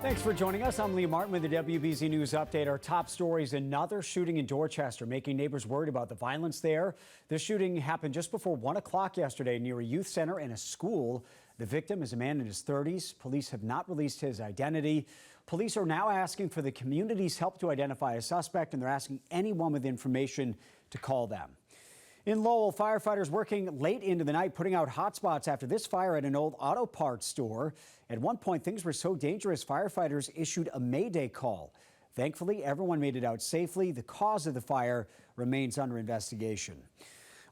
Thanks for joining us. I'm Liam Martin with the WBZ News Update. Our top stories: another shooting in Dorchester, making neighbors worried about the violence there. This shooting happened just before 1 o'clock yesterday near a youth center and a school. The victim is a man in his 30s. Police have not released his identity. Police are now asking for the community's help to identify a suspect, and they're asking anyone with information to call them. In Lowell, firefighters working late into the night putting out hotspots after this fire at an old auto parts store. At one point, things were so dangerous, firefighters issued a mayday call. Thankfully, everyone made it out safely. The cause of the fire remains under investigation.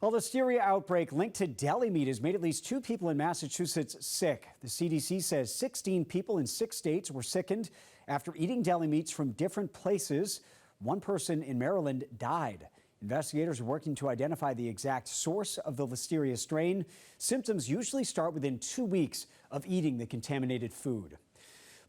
Well, the listeria outbreak linked to deli meat has made at least 2 people in Massachusetts sick. The CDC says 16 people in 6 states were sickened after eating deli meats from different places. One person in Maryland died. Investigators are working to identify the exact source of the listeria strain. Symptoms usually start within 2 weeks of eating the contaminated food.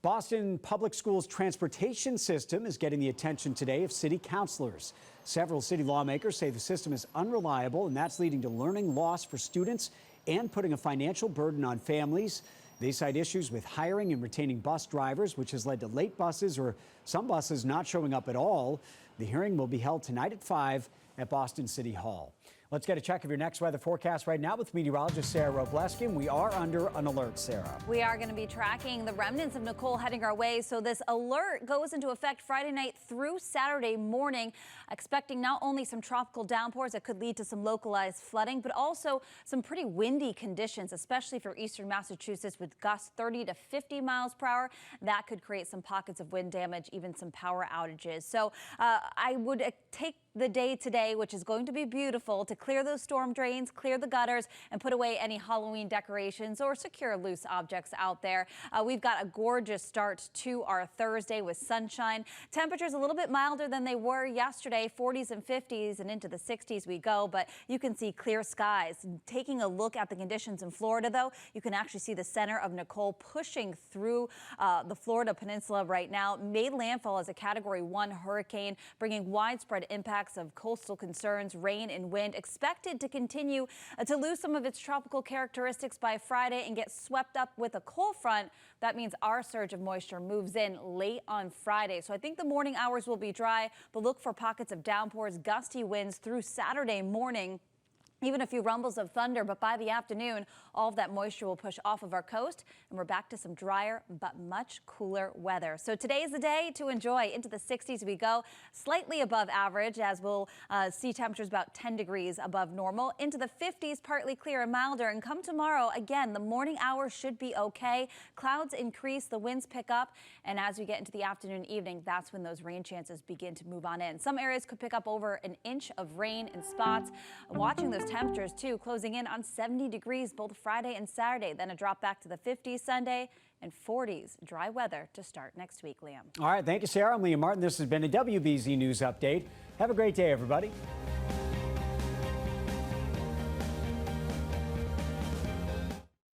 Boston Public Schools' transportation system is getting the attention today of city councilors. Several city lawmakers say the system is unreliable, and that's leading to learning loss for students and putting a financial burden on families. They cite issues with hiring and retaining bus drivers, which has led to late buses or some buses not showing up at all. The hearing will be held tonight at 5 at Boston City Hall. Let's get a check of your next weather forecast right now with meteorologist Sarah Robleski. We are under an alert, Sarah. We are going to be tracking the remnants of Nicole heading our way. So this alert goes into effect Friday night through Saturday morning, expecting not only some tropical downpours that could lead to some localized flooding, but also some pretty windy conditions, especially for eastern Massachusetts with gusts 30 to 50 miles per hour. That could create some pockets of wind damage, even some power outages. So I would take the day today, which is going to be beautiful, to clear those storm drains, clear the gutters, and put away any Halloween decorations or secure loose objects out there. We've got a gorgeous start to our Thursday with sunshine. Temperatures a little bit milder than they were yesterday, 40s and 50s, and into the 60s we go, but you can see clear skies. Taking a look at the conditions in Florida, though, you can actually see the center of Nicole pushing through the Florida peninsula right now. Made landfall as a Category 1 hurricane, bringing widespread impacts of coastal concerns, rain and wind. Expected to continue to lose some of its tropical characteristics by Friday and get swept up with a cold front. That means our surge of moisture moves in late on Friday. So I think the morning hours will be dry, but look for pockets of downpours, gusty winds through Saturday morning. Even a few rumbles of thunder, but by the afternoon, all of that moisture will push off of our coast, and we're back to some drier but much cooler weather. So today is the day to enjoy. Into the 60s we go, slightly above average, as we'll see temperatures about 10 degrees above normal. Into the 50s, partly clear and milder. And come tomorrow, again, the morning hours should be okay. Clouds increase, the winds pick up, and as we get into the afternoon, evening, that's when those rain chances begin to move on in. Some areas could pick up over an inch of rain in spots. Watching those temperatures too, closing in on 70 degrees both Friday and Saturday, then a drop back to the 50s Sunday and 40s. Dry weather to start next week, Liam. All right, thank you, Sarah. I'm Liam Martin. This has been a WBZ News Update. Have a great day, everybody.